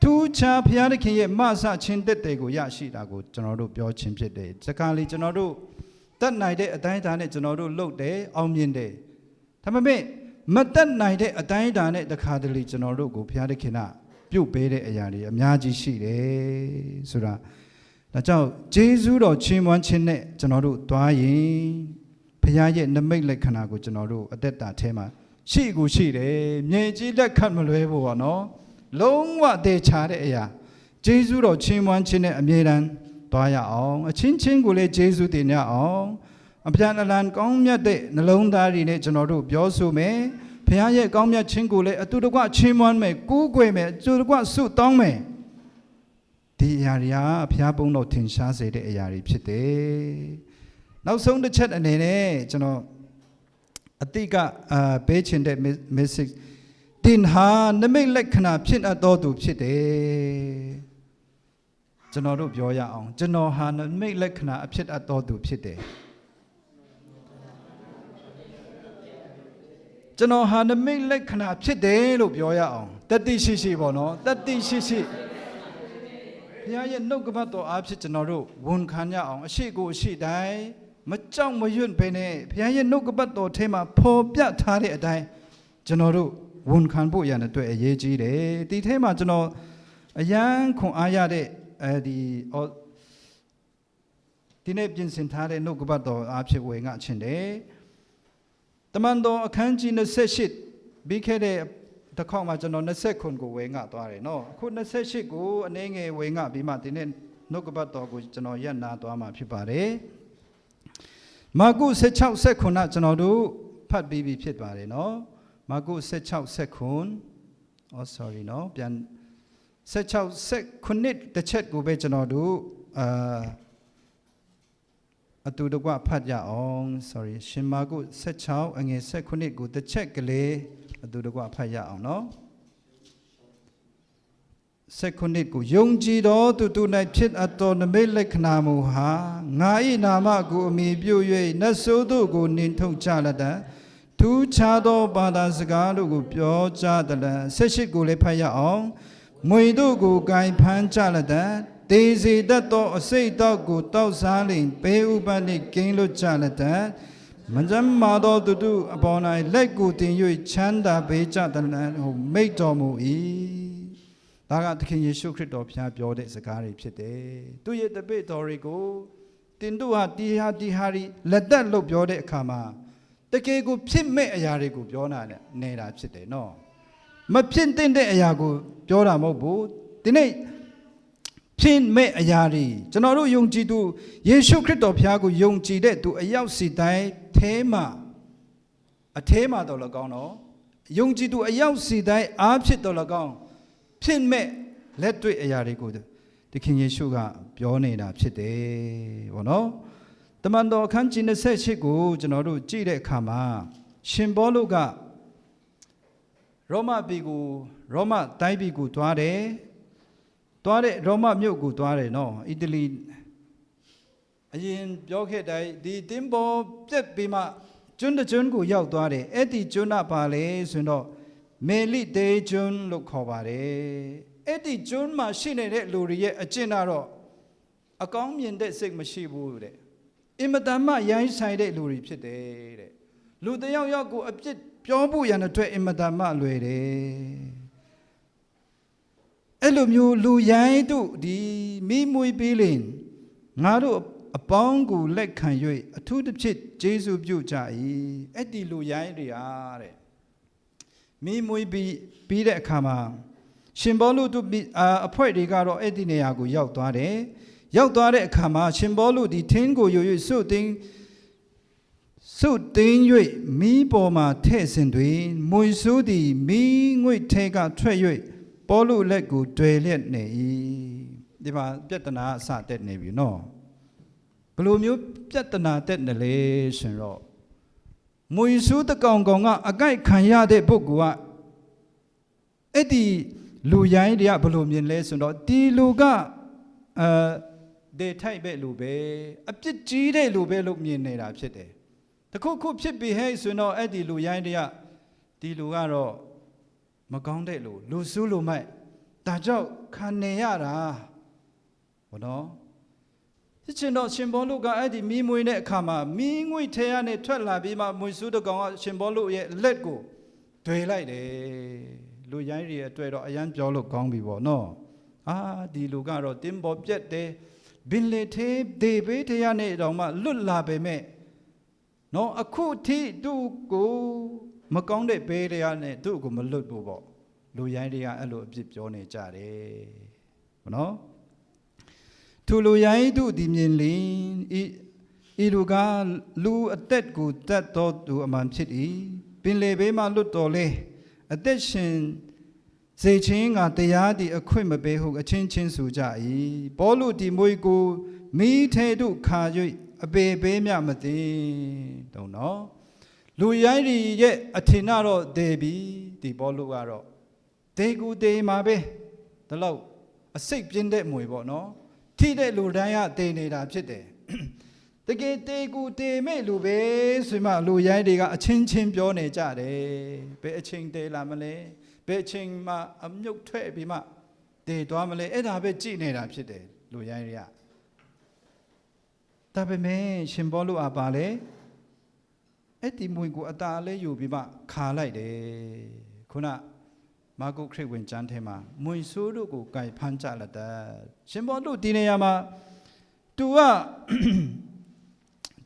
[SPEAKER 1] ထူးခြားဘုရားသခင်ရဲ့မဆခြင်းတက်တဲ့ကိုရရှိတာကိုကျွန်တော်တို့ပြောခြင်းဖြစ်တယ်။စကားလေးကျွန်တော်တို့တတ်နိုင်တဲ့အတိုင်းအတာနဲ့ကျွန်တော်တို့လုပ်တယ်အောင်မြင်တယ်။ဒါပေမဲ့မတတ်နိုင်တဲ့အတိုင်းအတာနဲ့တခါတလေကျွန်တော်တို့ကိုဘုရားသခင်ကပြုတ်ပေးတဲ့အရာတွေအများကြီးရှိတယ်ဆိုတာဒါကြောင့်ဂျေဇုတော်ချီးမွမ်းခြင်းနဲ့ကျွန်တော်တို့တွားရင်ဘုရားရဲ့နမိတ်လက္ခဏာကိုကျွန်တော်တို့အသက်တာထဲမှာရှိကိုရှိတယ်မြင်ကြည့်လက်ခတ်မလွဲဘူးပေါ့နော်လုံးဝတည်ချတဲ့အရာဂျေဇုတော်ချီးမွမ်းခြင်းနဲ့အမြဲတမ်းတွားရအောင်အချင်းချင်းကိုလည်းဂျေဇုတင်ရအောင်အပြန်အလှန်ကောင်းမြတ်တဲ့နှလုံးသားတွေနဲ့ကျွန်တော်တို့ပြောဆိုမယ်ဘုရားရဲ့ကောင်းမြတ်ခြင်းကိုလည်းအတူတကွချီးမွမ်းမယ်ကူးကွယ်မယ်အတူတကွဆုတောင်းမယ်ဒီအရာတွေကဘုရားဘုန်းတော်ထင်ရှားစေတဲ့အရာတွေဖြစ်တယ်နောက်ဆုံးတစ်ချက်အနေနဲ့ကျွန်တော် အတိကပေးချင်တဲ့ message တင်ဟာနမိတ်လက္ခဏာဖြစ်အပ်တော်သူဖြစ်တယ်ကျွန်တော်တို့ပြောရအောင်ကျွန်တော်ဟာနမိတ်လက္ခဏာအဖြစ်အပ်တော်သူဖြစ်တယ်ကျွန်တော်ဟာနမိတ်လက္ခဏာဖြစ်တယ်လို့ပြောရအောင်တတိရှိရှိပေါ့နော်တတိရှိရှိဘုရားရဲ့နှုတ်ကပတ်တော်အားဖြင့်ကျွန်တော်တို့ဝန်ခံရအောင်အရှိကိုအရှိတိုင်းမကြောက်မရွံ့ပဲနဲ့ဘုရားရဲ့နှုတ်ကပတ်တော်ထဲမှာပေါ်ပြထားတဲ့အတိုင်းကျွန်တော်တို့ဝန်ခံဖို့ရတဲ့အတွက်အရေးကြီးတယ်ဒီထဲမှာကျွန်တော်အယံခွန်အားရတဲ့ဒီနေ့ပြင်ဆင်ထားတဲ့နှုတ်ကပတ်တော်အားဖြင့်ဝေငှချင်တယ်တမန်တော်အခန်းကြီး28ပြီးခဲ့တဲ့တစ်ခေါက်မှာကျွန်တော်29ကိုဝေငှသွားတယ်နော်အခု28ကိုအနည်းငယ်ဝေငှပြီးမှဒီနေ့နှုတ်ကပတ်တော်ကိုကျွန်တော်ရပ်နာသွားမှာဖြစ်ပါတယ်မာကု16 19ကျွန်တော်တို့ဖတ်ပြီးပြီဖြစ်ပါတယ်နော်မာကု16 19 sorry နော်ပြန်16 19တစ်ချက်ကိုပဲကျွန်တော်တို့အတူတကွဖတ်ရအောင် sorry ရှင်မာကု16အငယ်19ကိုတစ်ချက်ကလေးအတူတကွဖတ်ရအောင်နော်19ကိုယုံကြည်တော်သူ၌ဖြစ်အပ်သောနမိတ်လက္ခဏာမူဟာငါ၏နာမကိုအမိပြု၍နတ်ဆိုးတို့ကိုနင်ထုတ်ကြလက်တံထူးခြားသောဘာသာစကားတို့ကိုပြောကြသလံ18ကိုလည်းဖတ်ရအောင်မွေတို့ကိုဂိုင်ဖမ်းကြလက်တံတေစီတတ်သောအစိတ်တော့ကိုတောက်စားလင်ဘေးဥပနှင့်ကင်းလွတ်ကြလက်တံမဇ္ဈမာသောသူတို့အပေါ်၌လက်ကိုတင်၍ချမ်းသာပေးကြသလံဟုမိတ်တော်မူ၏ဒါကသခင်ယေရှုခရစ်တော်ဖျားပြောတဲ့စကားတွေဖြစ်တယ်သူရဲ့တပည့်တော်တွေကိုတင်တို့ဟာတီဟာလက်သက်လို့ပြောတဲ့အခါမှာတကယ်ကိုဖြစ်မဲ့အရာတွေကိုပြောနေတာဖြစ်တယ်နော်မဖြစ်တဲ့အရာကိုပြောတာမဟုတ်ဘူးဒီနေ့ဖြစ်မဲ့အရာတွေကျွန်တော်တို့ယုံကြည်သူယေရှုခရစ်တော်ဖျားကိုယုံကြည်တဲ့သူအရောက်စီတိုင်းအထဲမှာတော့၎င်းတော့ယုံကြည်သူအရောက်စီတိုင်းအားဖြစ်တော့၎င်းဖြစ်မဲ့လက်တွေ့အရာတွေကိုသခင်ယေရှုကပြောနေတာဖြစ်တယ်ပေါ့နော်တမန်တော်အခန်းကြီး28ကိုကျွန်တော်တို့ကြည့်တဲ့အခါမှာရှင်ပေါလုကရောမတိုင်းပြည်ကိုသွားတဲ့ရောမမြို့ကိုသွားတယ်နော်အီတလီအရင်ပြောခဲ့တိုင်းဒီတင်ပေါ်ပြက်ပြီးမှကျွန်းကိုရောက်သွားတယ်အဲ့ဒီကျွန်းကပါလေဆိုတော့မေလိတေကျွန်းလို့ခေါ်ပါတယ်အဲ့ဒီကျွန်းမှာရှိနေတဲ့လူတွေရဲ့အကျင့်ကတော့အကောင်းမြင်တဲ့စိတ်မရှိဘူးတဲ့အင်မတန်မှရိုင်းဆိုင်တဲ့လူတွေဖြစ်တယ်တဲ့လူတယောက်ကိုအပြစ်ပြောဖို့ရတဲ့အတွက်အင်မတန်မှလွယ်တယ်အဲ့လိုမျိုးလူရိုင်းတို့ဒီမိမွေပေးလင်ငါတို့အပေါင်းကိုလက်ခံ၍အထူးတစ်ဖြစ်ကျေးဇူးပြုကြ၏အဲ့ဒီလူရိုင်းတွေအားတဲ့မိမွေပြီးတဲ့အခါမှာရှင်ပေါလုတို့အဖွဲ့တွေကတော့အဲ့ဒီနေရာကိုရောက်သွားတယ်ရောက်သွားတဲ့အခါမှာရှင်ပေါလုဒီထင်းကိုယူ၍စုတင်း၍မိပေါ်မှာထဲ့စဉ်တွင်မွေဆိုးသည်မိငွေထဲကထွက်၍ပေါလုလက်ကိုတွေ့လျက်နေ၏ဒီမှာပြဿနာအစတက်နေပြီနော်ဘယ်လိုမျိုးပြဿနာတက်နေလဲဆိုတော့မွေဆိုးတကောင်ကအကိုက်ခံရတဲ့ပုဂ္ဂိုလ်ကအဲ့ဒီလူရိုင်းတွေကဘယ်လိုမြင်လဲဆိုတော့ဒီလူကဒေထိုက်ပဲလူပဲအပြစ်ကြီးတဲ့လူပဲလို့မြင်နေတာဖြစ်တယ်တခုဖြစ်ပြီးဟဲ့ဆိုတော့အဲ့ဒီလူရိုင်းတွေကဒီလူကတော့မကောင်းတဲ့လူဆူးလူမိုက်ဒါကြောင့်ခံနေရတာဘောနော်ဖြစ်ချင်တော့ရှင်ဘောလုကအဲ့ဒီမီးမွေးတဲ့အခါမှာမီးငွေထဲကနေထွက်လာပြီးမှမွေဆူးတကောင်ကရှင်ဘောလုရဲ့လက်ကိုတွေလိုက်တယ်လူရိုင်းတွေရဲ့အတွက်တော့အရန်ပြောလို့ကောင်းပြီပေါ့နော်ဒီလူကတော့တင်းပေါ်ပြက်တယ်ဘင်လေသေးဒေဘေးတရားနဲ့တောင်မှလွတ်လာပေမဲ့နော်အခုထိသူ့ကိုမကောင်းတဲ့ဘေးတရားနဲ့သူ့ကိုမလွတ်ဘူးပေါ့လူရိုင်းတွေကအဲ့လိုအပြစ်ပြောနေကြတယ်ဘောနော်သူလူရိုင်းတို့ဒီမြင်လင်ဤလူကလူအသက်ကိုတတ်တော်သူအမှန်ဖြစ်၏ပင်လေဘေးမှလွတ်တော်လေအသက်ရှင်စေချင်းကတရားသည်အခွင့်မပေးဟုအချင်းချင်းဆိုကြ၏ပေါလုဒီမွေကိုမိထဲတို့ခါ၍အပေပေးမြမသိတုံနော် လူရိုင်းတွေရဲ့အထင်တော့ဒေဘီဒီဘောလူကတော့ဒေကူဒေမှာပဲဒါလို့အစိတ်ပြင်းတဲ့မွေပေါ့နော်ထိတဲ့လူတိုင်းကတေနေတာဖြစ်တယ်တကယ်တေကူတေမဲ့လူပဲဆိုမှလူရိုင်းတွေကအချင်းချင်းပြောနေကြတယ်ဘယ်အချိန်တေလာမလဲဘယ်အချိန်မှအမြုပ်ထွက်ပြီးမှတေသွားမလဲအဲ့ဒါပဲကြည်နေတာဖြစ်တယ်လူရိုင်းတွေကဒါပေမဲ့ရှင်ဘောလူအပါလေအဲ့ဒီမွေကိုအတားလေးယူပြီးမှခါလိုက်တယ်ခုနမာကုခရစ်ဝင်ကျမ်းထဲမှာမွေဆိုးတို့ကိုကြိုက်ဖမ်းကြလက်တဲ့ရှင်ဘောလူဒီနေရာမှာသူက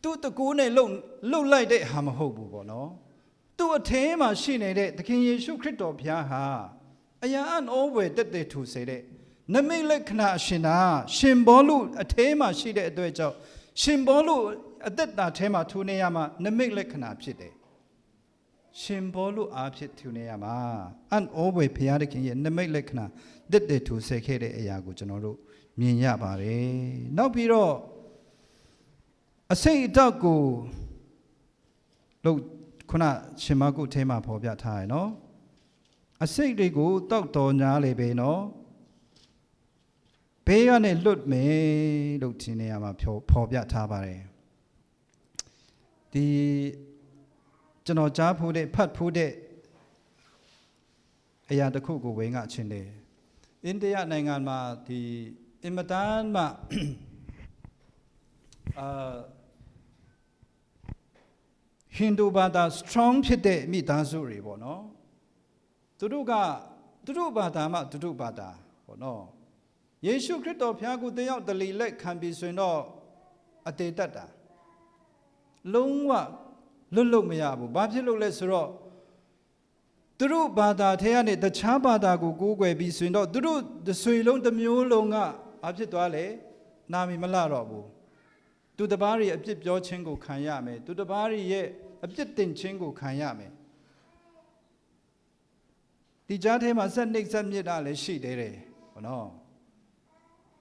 [SPEAKER 1] သူ့တကူနဲ့လှုပ်လိုက်တဲ့ဟာမဟုတ်ဘူးပေါ့နော်သူ့အထဲမှာရှိနေတဲ့သခင်ယေရှုခရစ်တော်ဘုရားဟာအရာအံ့ဩဖွယ်တက်တဲ့ထူစေတဲ့နမိတ်လက္ခဏာအရှင်သာရှင်ဘောလူအထဲမှာရှိတဲ့အတွက်ကြောင့်ရှင်ဘောလူအသက်တာထဲမှာထူနေရမှာနမိတ်လက္ခဏာဖြစ်တယ်ရှင်ဘောလူအားဖြင့်ထူနေရမှာအံ့ဩဖွယ်ဘုရားသခင်ရဲ့နမိတ်လက္ခဏာတက်တဲ့ထူစေခဲ့တဲ့အရာကိုကျွန်တော်တို့မြင်ရပါတယ်နောက်ပြီးတော့အစိတ်အတောက်ကိုလို့ခုနရှင်မကုထဲမှာဖော်ပြထားရနော်အစိတ်တွေကိုတောက်တော်ညာလေပဲနော်ဘေးကနေလွတ်မယ်လို့ဒီနေရာမှာဖော်ပြထားပါတယ်ဒီကျွန်တော်ကြားဖို့တဲ့ဖတ်ဖို့တဲ့အရာတစ်ခုကိုဝင်ကအချင်းတယ်အိန္ဒိယနိုင်ငံမှာဒီအင်မတန်မှဟိန္ဒူဘာသာ strong ဖြစ်တဲ့မိသားစုတွေပေါ့နော်သူတို့ဘာသာမှသူတို့ဘာသာပေါ့နော်ယေရှုခရစ်တော်ဘုရားကိုတယောက်တလီလက်ခံပြီးဆိုရင်တော့အတေတတ်တာလုံးဝလွတ်မရဘူးဘာဖြစ်လို့လဲဆိုတော့သူတို့ဘာသာထဲကနေတခြားဘာသာကိုကိုးကွယ်ပြီးဆိုရင်တော့သူတို့တစ်ဆွေလုံးတစ်မျိုးလုံးကဘာဖြစ်သွားလဲနာမည်မလှတော့ဘူးသူတပားရဲ့အပြစ်ပြောခြင်းကိုခံရမယ်သူတပားရဲ့အပြစ်တင်ခြင်းကိုခံရမယ်ဒီကြားထဲမှာစက်နှိပ်စက်မြစ်တာလည်းရှိသေးတယ်ဘောနော်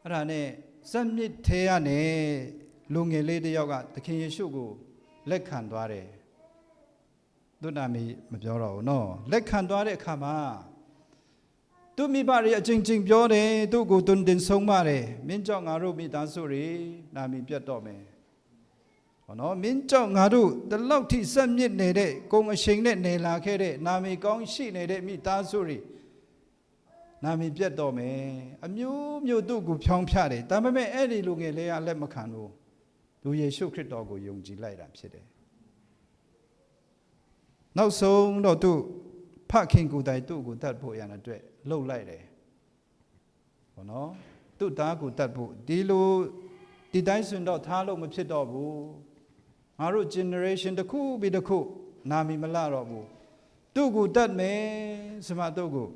[SPEAKER 1] အဲ့ဒါနဲ့စက်မြစ်ထဲကနေလူငယ်လေးတစ်ယောက်ကသခင်ယေရှုကိုလက်ခံသွားတယ်သူနာမည်မပြောတော့ဘူးနော်လက်ခံသွားတဲ့အခါမှာသူမိဘတွေအချင်းချင်းပြောတယ်သူ့ကိုတွင်တင်ဆုံးမတယ်မင်းကြောင့်ငါတို့မိသားစုတွေနာမည်ပြတ်တော့မယ်ဟောနော်မင်းကြောင့်ငါတို့ဒီလောက်ထိစက်မြစ်နေတဲ့ကုံအရှိန်နဲ့နေလာခဲ့တဲ့နာမည်ကောင်းရှိနေတဲ့မိသားစုတွေနာမည်ပြတ်တော့မယ်အမျိုးမျိုးသူ့ကိုဖြောင်းဖြတယ်ဒါပေမဲ့အဲ့ဒီလူငယ်လေးကလက်မခံဘူးလူယေရှုခရစ်တော်ကိုယုံကြည်လိုက်တာဖြစ်တယ်နောက်ဆုံးတော့သူဖခင်ကိုယ်တိုင်သူ့ကိုတတ်ဖို့ရတဲ့အတွက်လှုပ်လိုက်တယ်ဘောနော်သူ့သားကိုတတ်ဖို့ဒီလိုဒီတိုင်းဆိုတော့ထားလို့မဖြစ်တော့ဘူးငါတို့ generation တစ်ခုပြီးတစ်ခုနာမည်မလှတော့ဘူးသူ့ကိုတတ်မယ်ဆိုမှသူ့ကို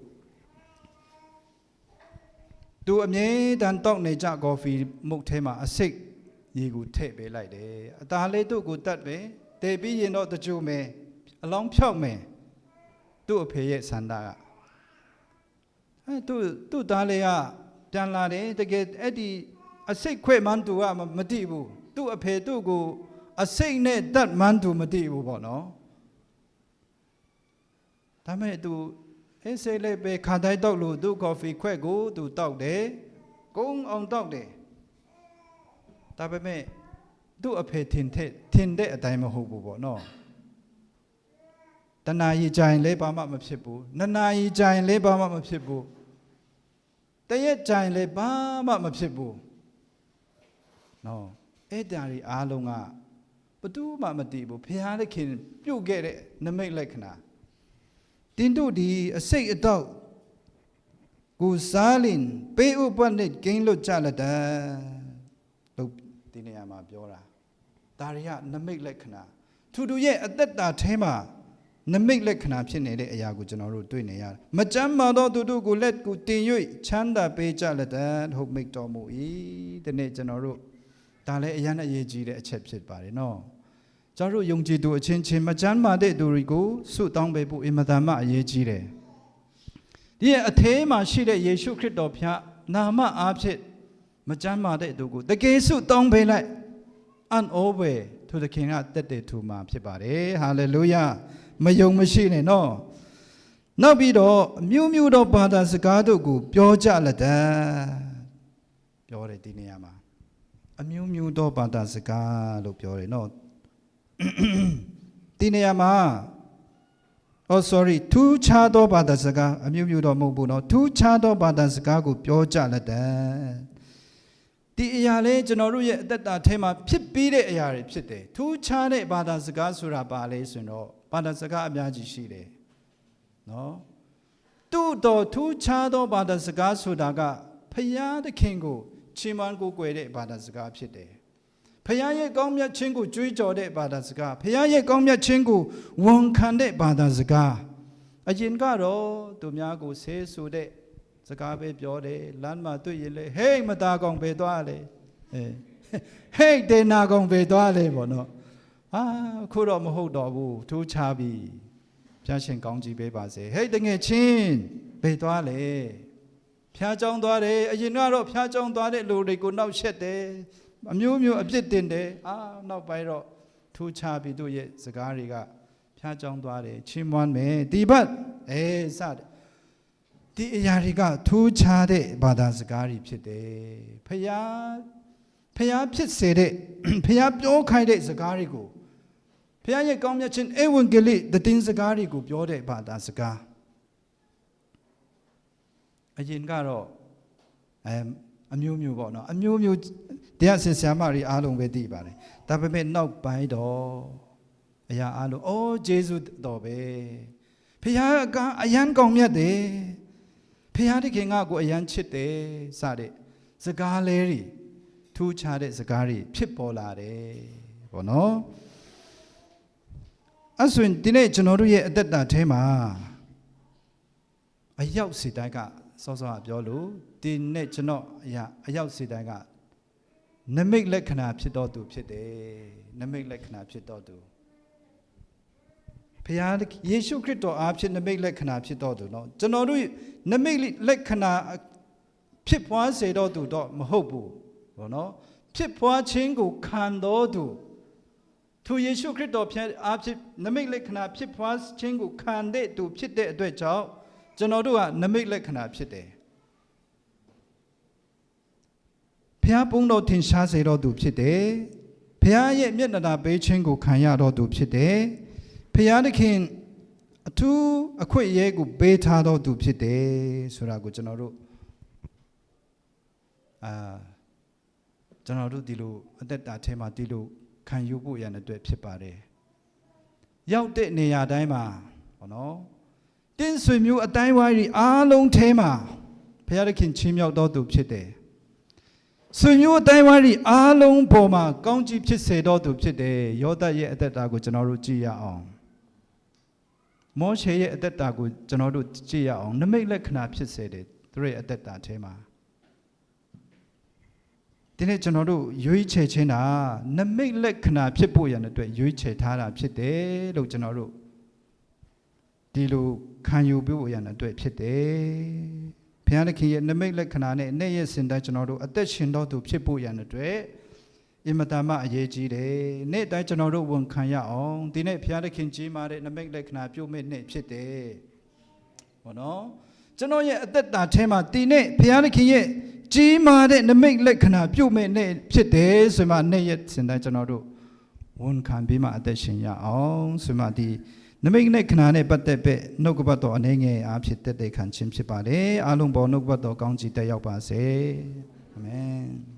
[SPEAKER 1] သူအမြဲတမ်းတောက်နေကြကော်ဖီမုတ်ထဲမှာအစိတ်ရေကိုထည့်ပေးလိုက်တယ်အသားလေးသူ့ကိုတတ်ပဲတည်ပြီးရင်တော့တကြိုမယ်အလောင်းဖြောက်မယ်သူ့အဖေရဲ့ဆန္ဒကသူ့သားလေးကပြန်လာတယ်တကယ်အဲ့ဒီအစိတ်ခွဲ့မှန်းသူကမသိဘူးသူ့အဖေသူ့ကိုအစိတ်နဲ့တတ်မှန်းသူမသိဘူးပေါ့နော်ဒါမဲ့သူအဲ့စိတ်လေးပဲခါတိုင်းတောက်လို့သူ့ကော်ဖီခွဲ့ကိုသူတောက်တယ်ကုန်းအောင်တောက်တယ်ဒါပေမဲ့သူ့အဖေထင်တဲ့အတိုင်းမဟုတ်ဘူးပေါ့နော်တနာရီကြိုင်လဲဘာမှမဖြစ်ဘူးနှစ်နာရီကြိုင်လဲဘာမှမဖြစ်ဘူးတရက်ကြိုင်လဲဘာမှမဖြစ်ဘူးနော်အဲ့ဒါတွေအားလုံးကဘသူမှမသိဘူးဘုရားသခင်ပြုတ်ခဲ့တဲ့နမိတ်လက္ခဏာတင်းတို့ဒီအစိတ်အတော့ကိုစားလင်ပေးဥပနဲ့ဂိမ်းလွတ်ကြလက်တာလို့ဒီနေရာမှာပြောတာဒါတွေကနမိတ်လက္ခဏာသူရဲ့အသက်တာထဲမှာနမိတ်လက္ခဏာဖြစ်နေတဲ့အရာကိုကျွန်တော်တို့တွေ့နေရတယ်မကြမ်းမာသောသူတို့ကိုလက်ကိုတင်၍ချမ်းသာပေးကြလက်တဲ့ဟုတ်မိတ်တော်မူ၏ဒီနေ့ကျွန်တော်တို့ဒါလည်းအရန်အရေးကြီးတဲ့အချက်ဖြစ်ပါတယ်နော်ကျွန်တော်တို့ယုံကြည်သူအချင်းချင်းမကြမ်းမာတဲ့သူတွေကိုဆုတောင်းပေးဖို့အင်မတန်မှအရေးကြီးတယ်ဒီရဲ့အသေးမှာရှိတဲ့ယေရှုခရစ်တော်ဖျားနာမအားဖြင့်မကြမ်းမာတဲ့သူကိုတကယ်ဆုတောင်းပေးလိုက်အန်အိုးပဲထ သူသခင်ကတက်တယ်ထူမှာဖြစ်ပါတယ်ဟာလေလုယာမယုံမရှိနဲ့နော်နောက်ပြီးတော့အမျိုးမျိုးသောဘာသာစကားတို့ကိုပြောကြလက်တံပြောတယ်ဒီနေရာမှာအမျိုးမျိုးသောဘာသာစကားလို့ပြောတယ်နော်ဒီနေရာမှာsorry ထူးခြားသောဘာသာစကားအမျိုးမျိုးတော့မဟုတ်ဘူးနော်ထူးခြားသောဘာသာစကားကိုပြောကြလက်တံဒီအရာလေးကျွန်တော်တို့ရဲ့အသက်တာထဲမှာဖြစ်ပြီးတဲ့အရာတွေဖြစ်တယ်ထူးခြားတဲ့ဘာသာစကားဆိုတာပါလဲဆိုတော့ဘာသာစကားအများကြီးရှိတယ်နော်တူတော်ထူးခြားသောဘာသာစကားဆိုတာကဖယားသခင်ကိုချီးမွမ်းကိုးကွယ်တဲ့ဘာသာစကားဖြစ်တယ်ဖယားရဲ့ကောင်းမြတ်ခြင်းကိုကြွေးကြော်တဲ့ဘာသာစကားဖယားရဲ့ကောင်းမြတ်ခြင်းကိုဝန်ခံတဲ့ဘာသာစကားအရင်ကတော့သူများကိုဆဲဆိုတဲ့စကားပဲပြောတယ်လမ်းမှာတွေ့ရင်လေဟေးမသားကောင်ပဲသွားလေဟေးဒေနာကောင်ပဲသွားလေပေါ့နော်ခုတော့မဟုတ်တော့ဘူးထူးခြားပြီဖျားရှင်ကောင်းကြီးပေးပါစေဟေးတငယ်ချင်းပဲသွားလေဖျားကြောင်းသွားတယ်အရင်ကတော့ဖျားကြောင်းသွားတဲ့လူတွေကိုနောက်ဆက်တယ်အမျိုးမျိုးအပြစ်တင်တယ်နောက်ပိုင်းတော့ထူးခြားပြီတို့ရဲ့စကားတွေကဖျားကြောင်းသွားတယ်ချီးမွမ်းမယ်ဒီဘတ်စတယ်ဒီအရာတွေကထူးခြားတဲ့ဘာသာစကားတွေဖြစ်တယ်ဖယားဖြစ်စေတဲ့ဖယားပြောခိုင်းတဲ့စကားတွေကိုဖယားရဲ့ကောင်းမြတ်ခြင်းဧဝံဂေလိတည်င်းစကားတွေကိုပြောတဲ့ဘာသာစကားအရင်ကတော့အမျိုးမျိုးပေါ့နော်အမျိုးမျိုးတရားစစ်ဆရာမတွေအားလုံးပဲသိပါတယ်ဒါပေမဲ့နောက်ပိုင်းတော့အရာအားလုံးဂျေဇုတော်ပဲဖယားကအယံကောင်းမြတ်တယ်ဖယားတခင်ကကိုအယံချစ်တယ်စတဲ့စကားလေးတွေထူးခြားတဲ့စကားတွေဖြစ်ပေါ်လာတယ်ပေါ့နော်အဲ့ဆိုရင်ဒီနေ့ကျွန်တော်တို့ရဲ့အသက်တာထဲမှာအရောက်စီတိုင်းကစောစောကပြောလို့ဒီနေ့ကျွန်တော်အရောက်စီတိုင်းကနမိတ်လက္ခဏာဖြစ်တော်သူဖြစ်တယ်နမိတ်လက္ခဏာဖြစ်တော်သူဖခင်ယေရှုခရစ်တော်အားဖြင့်နမိတ်လက္ခဏာဖြစ်တော်သူနော်ကျွန်တော်တို့နမိတ်လက္ခဏာဖြစ်ပွားစေတော်သူတော့မဟုတ်ဘူးဘောနော်ဖြစ်ပွားခြင်းကိုခံတော်သူသူယေရှုခရစ်တော်အားဖြင့်နမိတ်လက္ခဏာဖြစ်ပွားခြင်းကိုခံတဲ့သူဖြစ်တဲ့အတွက်ကြောင့်ကျွန်တော်တို့ကနမိတ်လက္ခဏာဖြစ်တယ်ဖခင်ပုံတော်ထင်ရှားစေတော်သူဖြစ်တယ်ဖခင်ရဲ့မျက်နှာပေးခြင်းကိုခံရတော်သူဖြစ်တယ်ဖခင်သခင်အထူးအခွင့်အရေးကိုပေးထားတော်သူဖြစ်တယ်ဆိုတာကိုကျွန်တော်တို့ဒီလိုအသက်တာထဲမှာဒီလိုခံယူဖို့ရတဲ့အတွက်ဖြစ်ပါတယ်ရောက်တဲ့နေရာတိုင်းမှာဟောနော်တင်းဆွေမျိုးအတိုင်းဝိုင်းတွေအားလုံးထဲမှာဘုရားသခင်ချီးမြှောက်တော်သူဖြစ်တယ်ဆွေမျိုးအတိုင်းဝိုင်းတွေအားလုံးပေါ်မှာကောင်းကြီးဖြစ်စေတော်သူဖြစ်တယ်ယောသရဲ့အသက်တာကိုကျွန်တော်တို့ကြည့်ရအောင်မောရှေရဲ့အသက်တာကိုကျွန်တော်တို့ကြည့်ရအောင်နမိတ်လက္ခဏာဖြစ်စေတယ်သူရဲ့အသက်တာထဲမှာဒီနေ့ကျွန်တော်တို့ရွေးချယ်ခြင်းတာနမိတ်လက္ခဏာဖြစ်ဖို့ရတဲ့အတွက်ရွေးချယ်ထားတာဖြစ်တယ်လို့ကျွန်တော်တို့ဒီလိုခံယူဖို့ရတဲ့အတွက်ဖြစ်တယ်ဘုရားသခင်ရဲ့နမိတ်လက္ခဏာနဲ့နေ့ရက်စဉ်တိုင်းကျွန်တော်တို့အသက်ရှင်တော်သူဖြစ်ဖို့ရတဲ့အတွက်အင်မတန်မှအရေးကြီးတယ်နေ့တိုင်းကျွန်တော်တို့ဝန်ခံရအောင်ဒီနေ့ဘုရားသခင်ကြီးမာတဲ့နမိတ်လက္ခဏာပြုမဲ့နေ့ဖြစ်တယ်ဘောနော်ကျွန်တော်ရဲ့အသက်တာထဲမှာဒီနေ့ဘုရားသခင်ရဲ့ကြီးမာတဲ့နမိတ်လက္ခဏာပြုမဲ့နေ့ဖြစ်တယ်ဆိုမှနေ့ရက်စဉ်တိုင်းကျွန်တော်တို့ဝန်ခံပြီးမှအသက်ရှင်ရအောင်ဆိုမှဒီနမိတ်လက္ခဏာနဲ့ပတ်သက်တဲ့နှုတ်ကပတ်တော်အနေငယ်အားဖြင့်တက်တဲ့ခံခြင်းဖြစ်ပါတယ်အားလုံးပေါ်နှုတ်ကပတ်တော်ကောင်းချီးတက်ရောက်ပါစေအာမင်